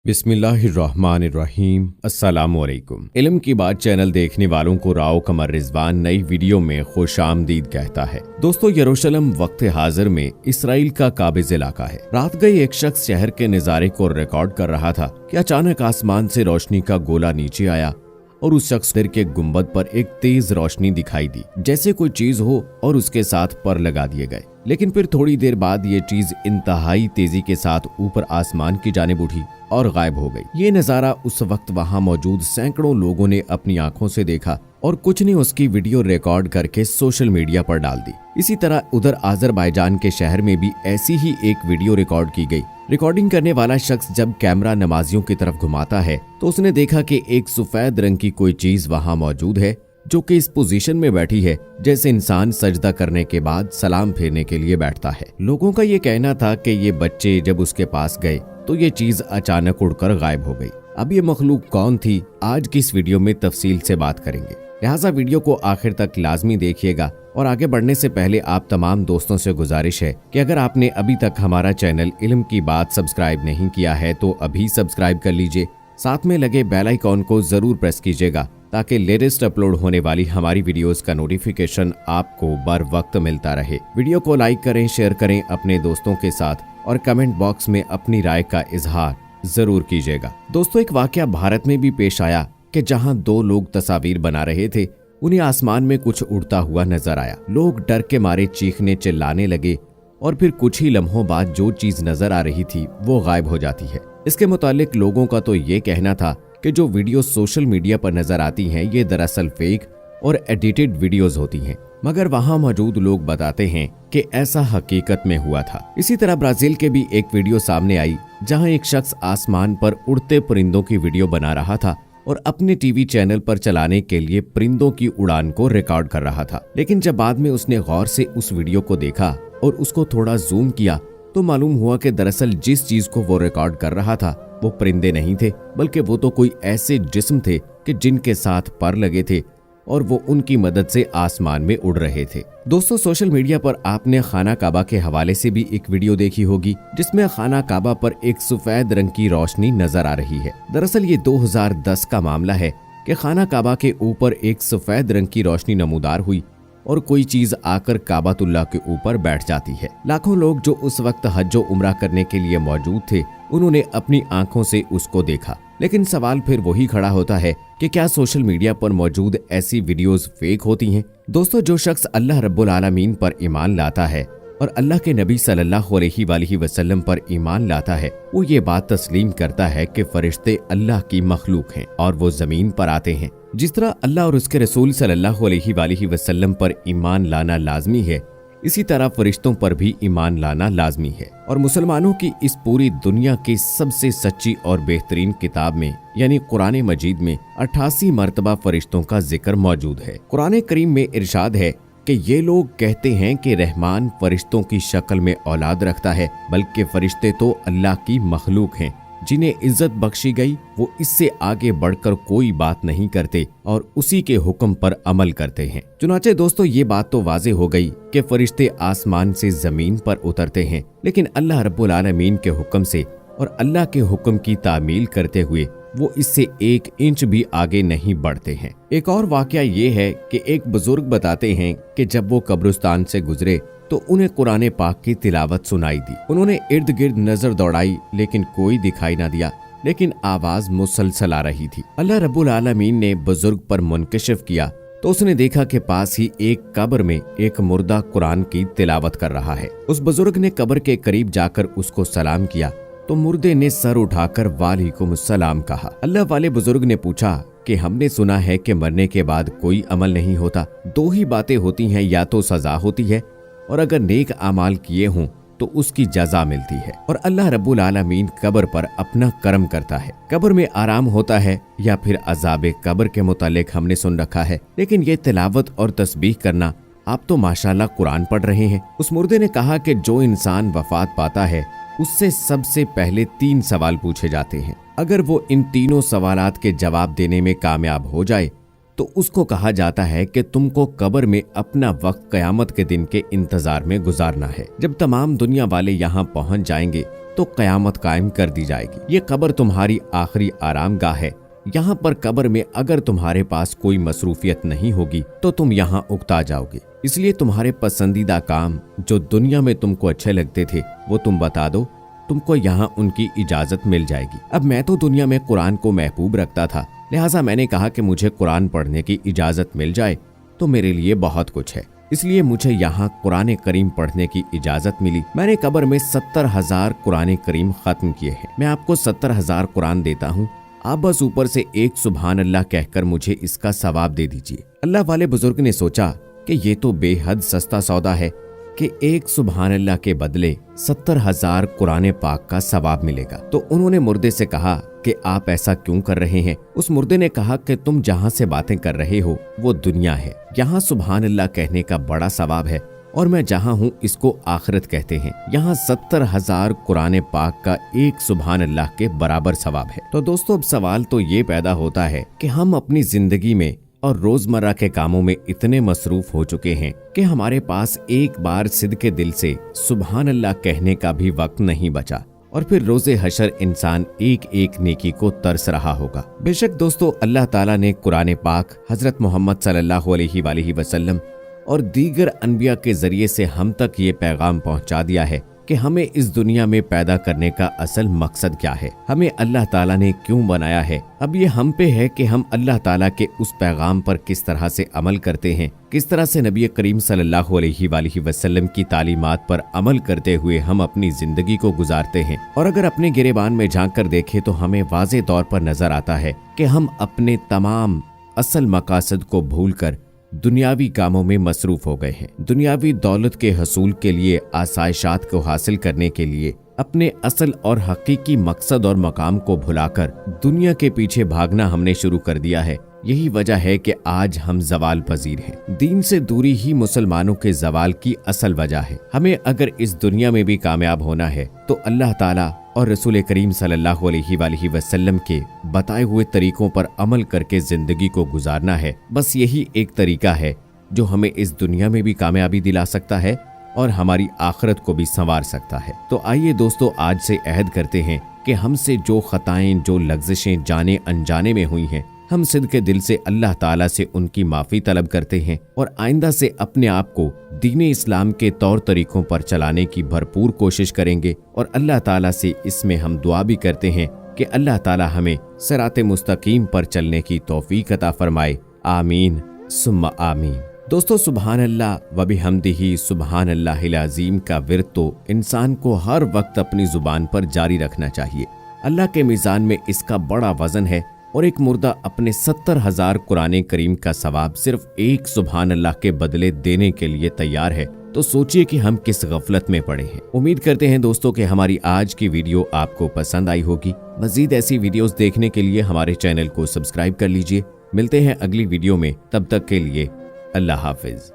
बिस्मिल्लाहिर्रहमानिर्रहीम। अस्सलामुअलैकुम। इल्म की बात चैनल देखने वालों को राव कमर रिजवान नई वीडियो में खुशामदीद कहता है। दोस्तों, यरूशलेम वक्त हाजिर में इसराइल का काबिज इलाका है। रात गई एक शख्स शहर के नज़ारे को रिकॉर्ड कर रहा था कि अचानक आसमान से रोशनी का गोला नीचे आया और उस शख्स के गुंबद पर एक तेज रोशनी दिखाई दी, जैसे कोई चीज हो, और उसके साथ पर लगा दिए गए। लेकिन फिर थोड़ी देर बाद ये चीज इंतहाई तेजी के साथ ऊपर आसमान की जानिब उठी और गायब हो गई। ये नजारा उस वक्त वहां मौजूद सैकड़ों लोगों ने अपनी आंखों से देखा और कुछ ने उसकी वीडियो रिकॉर्ड करके सोशल मीडिया पर डाल दी। इसी तरह उधर आज़रबाईजान के शहर में भी ऐसी ही एक वीडियो रिकॉर्ड की गई। रिकॉर्डिंग करने वाला शख्स जब कैमरा नमाजियों की तरफ घुमाता है तो उसने देखा कि एक सफेद रंग की कोई चीज वहां मौजूद है, जो कि इस पोजीशन में बैठी है जैसे इंसान सजदा करने के बाद सलाम फेरने के लिए बैठता है। लोगों का ये कहना था कि ये बच्चे जब उसके पास गए तो ये चीज अचानक उड़कर गायब हो गई। अब ये मखलूक कौन थी, आज की इस वीडियो में तफसील से बात करेंगे, लिहाजा वीडियो को आखिर तक लाजमी देखिएगा। और आगे बढ़ने से पहले आप तमाम दोस्तों से गुजारिश है कि अगर आपने अभी तक हमारा चैनल इल्म की बात सब्सक्राइब नहीं किया है तो अभी सब्सक्राइब कर लीजिए। साथ में लगे बेल आइकॉन को जरूर प्रेस कीजिएगा ताकि लेटेस्ट अपलोड होने वाली हमारी वीडियोस का नोटिफिकेशन आपको बर वक्त मिलता रहे। वीडियो को लाइक करें, शेयर करें अपने दोस्तों के साथ और कमेंट बॉक्स में अपनी राय का इजहार जरूर कीजिएगा। दोस्तों, एक वाकया भारत में भी पेश आया कि जहां दो लोग तस्वीर बना रहे थे, उन्हें आसमान में कुछ उड़ता हुआ नजर आया। लोग डर के मारे चीखने चिल्लाने लगे और फिर कुछ ही लम्हों बाद जो चीज नजर आ रही थी वो गायब हो जाती है। इसके मुतालिक लोगों का तो ये कहना था कि जो वीडियो सोशल मीडिया पर नजर आती हैं ये दरअसल फेक और एडिटेड वीडियोस होती हैं, मगर वहां मौजूद लोग बताते हैं कि ऐसा हकीकत में हुआ था। इसी तरह ब्राजील के भी एक वीडियो सामने आई जहां एक शख्स आसमान पर उड़ते परिंदों की वीडियो बना रहा था और अपने टीवी चैनल पर चलाने के लिए परिंदों की उड़ान को रिकॉर्ड कर रहा था। लेकिन जब बाद में उसने गौर से उस वीडियो को देखा और उसको थोड़ा जूम किया तो मालूम हुआ कि दरअसल जिस चीज को वो रिकॉर्ड कर रहा था वो परिंदे नहीं थे, बल्कि वो तो कोई ऐसे जिस्म थे कि जिनके साथ पर लगे थे और वो उनकी मदद से आसमान में उड़ रहे थे। दोस्तों, सोशल मीडिया पर आपने खाना काबा के हवाले से भी एक वीडियो देखी होगी जिसमें खाना काबा पर एक सफेद रंग की रोशनी नजर आ रही है। दरअसल ये 2010 का मामला है कि खाना काबा के ऊपर एक सफेद रंग की रोशनी नमूदार हुई और कोई चीज आकर काबातुल्लाह के ऊपर बैठ जाती है। लाखों लोग जो उस वक्त हज व उम्रा करने के लिए मौजूद थे, उन्होंने अपनी आंखों से उसको देखा। लेकिन सवाल फिर वही खड़ा होता है कि क्या सोशल मीडिया पर मौजूद ऐसी वीडियोस फेक होती हैं? दोस्तों, जो शख्स अल्लाह रब्बुल आलमीन पर ईमान लाता है और अल्लाह के नबी सल्लल्लाहु अलैहि वसल्लम पर ईमान लाता है, वो ये बात तस्लीम करता है कि फरिश्ते अल्लाह की मखलूक हैं और वो जमीन पर आते हैं। जिस तरह अल्लाह और उसके रसूल सल्लल्लाहु अलैहि वसल्लम पर ईमान लाना लाजमी है, इसी तरह फरिश्तों पर भी ईमान लाना लाजमी है। और मुसलमानों की इस पूरी दुनिया की सबसे सच्ची और बेहतरीन किताब में यानी कुरान मजीद में 88 मरतबा फरिश्तों का जिक्र मौजूद है। कुरान करीम में इरशाद है कि ये लोग कहते हैं कि रहमान फरिश्तों की शक्ल में औलाद रखता है, बल्कि फरिश्ते तो अल्लाह की मखलूक हैं। जिन्हें इज्जत बख्शी गई वो इससे आगे बढ़कर कोई बात नहीं करते और उसी के हुक्म पर अमल करते हैं। चुनाचे दोस्तों, ये बात तो वाज़ेह हो गई कि फरिश्ते आसमान से जमीन पर उतरते हैं, लेकिन अल्लाह रब्बुल आलमीन के हुक्म से और अल्लाह के हुक्म की तामील करते हुए वो इससे 1 इंच भी आगे नहीं बढ़ते हैं। एक और वाकया ये है कि एक बुजुर्ग बताते हैं कि जब वो कब्रिस्तान से गुजरे तो उन्हें कुरान पाक की तिलावत सुनाई दी। उन्होंने इर्द गिर्द नजर दौड़ाई लेकिन कोई दिखाई ना दिया, लेकिन आवाज मुसलसल आ रही थी। अल्लाह रब्बुल आलमीन ने बुजुर्ग पर मुनकशिफ किया तो उसने देखा कि पास ही एक कब्र में एक मुर्दा कुरान की तिलावत कर रहा है। उस बुजुर्ग ने कब्र के करीब जाकर उसको सलाम किया तो मुर्दे ने सर उठाकर वालेकुम सलाम कहा। अल्लाह वाले बुजुर्ग ने पूछा कि हमने सुना है कि मरने के बाद कोई अमल नहीं होता, 2 ही बातें होती हैं, या तो सजा होती है और अगर नेक अमाल किए हों तो उसकी जजा मिलती है, और अल्लाह रब्बुल आलमीन कब्र पर अपना करम करता है। कब्र में आराम होता है या फिर अजाब कब्र के मुतालिक हमने सुन रखा है, लेकिन ये तिलावत और तस्बीह करना, आप तो माशाल्लाह कुरान पढ़ रहे हैं। उस मुर्दे ने कहा कि जो इंसान वफात पाता है उससे सबसे पहले 3 सवाल पूछे जाते हैं। अगर वो इन तीनों सवालात के जवाब देने में कामयाब हो जाए तो उसको कहा जाता है कि तुमको कब्र में अपना वक्त कयामत के दिन के इंतजार में गुजारना है। जब तमाम दुनिया वाले यहाँ पहुँच जाएंगे तो क़यामत कायम कर दी जाएगी। ये कब्र तुम्हारी आखिरी आराम गाह है। यहाँ पर कब्र में अगर तुम्हारे पास कोई मसरूफियत नहीं होगी तो तुम यहाँ उकता जाओगे। इसलिए तुम्हारे पसंदीदा काम जो दुनिया में तुमको अच्छे लगते थे वो तुम बता दो, तुमको यहाँ उनकी इजाजत मिल जाएगी। अब मैं तो दुनिया में कुरान को महबूब रखता था, लिहाजा मैंने कहा कि मुझे कुरान पढ़ने की इजाजत मिल जाए तो मेरे लिए बहुत कुछ है। इसलिए मुझे यहाँ कुरान करीम पढ़ने की इजाजत मिली। मैंने कब्र में 70,000 कुरान करीम खत्म किए हैं। मैं आपको 70,000 कुरान देता हूँ, आप बस ऊपर से एक सुभान अल्लाह कहकर मुझे इसका सवाब दे दीजिए। अल्लाह वाले बुजुर्ग ने सोचा कि ये तो बेहद सस्ता सौदा है कि एक सुभान अल्लाह के बदले 70,000 कुरान पाक का सवाब मिलेगा। तो उन्होंने मुर्दे से कहा कि आप ऐसा क्यों कर रहे हैं? उस मुर्दे ने कहा कि तुम जहाँ से बातें कर रहे हो वो दुनिया है, यहाँ सुभान अल्लाह कहने का बड़ा सवाब है और मैं जहाँ हूँ इसको आखिरत कहते हैं। यहाँ 70,000 कुरान पाक का एक सुभान अल्लाह के बराबर सवाब है। तो दोस्तों अब सवाल तो ये पैदा होता है कि हम अपनी जिंदगी में और रोजमर्रा के कामों में इतने मसरूफ हो चुके हैं कि हमारे पास एक बार सिद्के दिल से सुभान अल्लाह कहने का भी वक्त नहीं बचा और फिर रोजे हशर इंसान एक एक नेकी को तरस रहा होगा। बेशक दोस्तों अल्लाह ताला ने कुरान पाक हजरत मोहम्मद सल्लल्लाहु अलैहि वसल्लम और दीगर अनबिया के जरिए से हम तक ये पैगाम पहुंचा दिया है कि हमें इस दुनिया में पैदा करने का असल मकसद क्या है, हमें अल्लाह ताला ने क्यों बनाया है। अब ये हम पे है कि हम अल्लाह ताला के उस पैगाम पर किस तरह से अमल करते हैं, किस तरह से नबी करीम सल्लल्लाहु अलैहि वसल्लम की तालीमात पर अमल करते हुए हम अपनी जिंदगी को गुजारते हैं। और अगर अपने गिरेबान में झांक कर देखें तो हमें वाज़ेह तौर पर नजर आता है कि हम अपने तमाम असल मकासद को भूलकर दुनियावी कामों में मसरूफ हो गए हैं। दुनियावी दौलत के हसूल के लिए, आसाइशात को हासिल करने के लिए अपने असल और हकीकी मकसद और मकाम को भुलाकर दुनिया के पीछे भागना हमने शुरू कर दिया है। यही वजह है कि आज हम जवाल पजीर हैं। दीन से दूरी ही मुसलमानों के जवाल की असल वजह है। हमें अगर इस दुनिया में भी कामयाब होना है तो अल्लाह ताला और रसूल करीम सल्लल्लाहु अलैहि वसल्लम के बताए हुए तरीकों पर अमल करके जिंदगी को गुजारना है। बस यही एक तरीका है जो हमें इस दुनिया में भी कामयाबी दिला सकता है और हमारी आखिरत को भी संवार सकता है। तो आइए दोस्तों आज से अहद करते हैं कि हमसे जो खताएं, जो लग़्ज़िशें जाने अनजाने में हुई हैं, हम सिद्के दिल से अल्लाह ताला से उनकी माफ़ी तलब करते हैं और आइंदा से अपने आप को दीन इस्लाम के तौर तरीकों पर चलाने की भरपूर कोशिश करेंगे। और अल्लाह ताला से इसमें हम दुआ भी करते हैं कि अल्लाह ताला हमें सिराते मुस्तकीम पर चलने की तौफीक अता फरमाए। आमीन सुम्मा आमीन। दोस्तों सुबहान अल्लाह व बिहम्दिही सुबहान अल्लाहिल अज़ीम का विर्द तो इंसान को हर वक्त अपनी जुबान पर जारी रखना चाहिए। अल्लाह के मीज़ान में इसका बड़ा वजन है और एक मुर्दा अपने 70,000 कुरान करीम का सवाब सिर्फ एक सुबहान अल्लाह के बदले देने के लिए तैयार है। तो सोचिए कि हम किस गफलत में पड़े हैं। उम्मीद करते हैं दोस्तों कि हमारी आज की वीडियो आपको पसंद आई होगी। मजीद ऐसी वीडियोस देखने के लिए हमारे चैनल को सब्सक्राइब कर लीजिए। मिलते हैं अगली वीडियो में, तब तक के लिए अल्लाह हाफिज।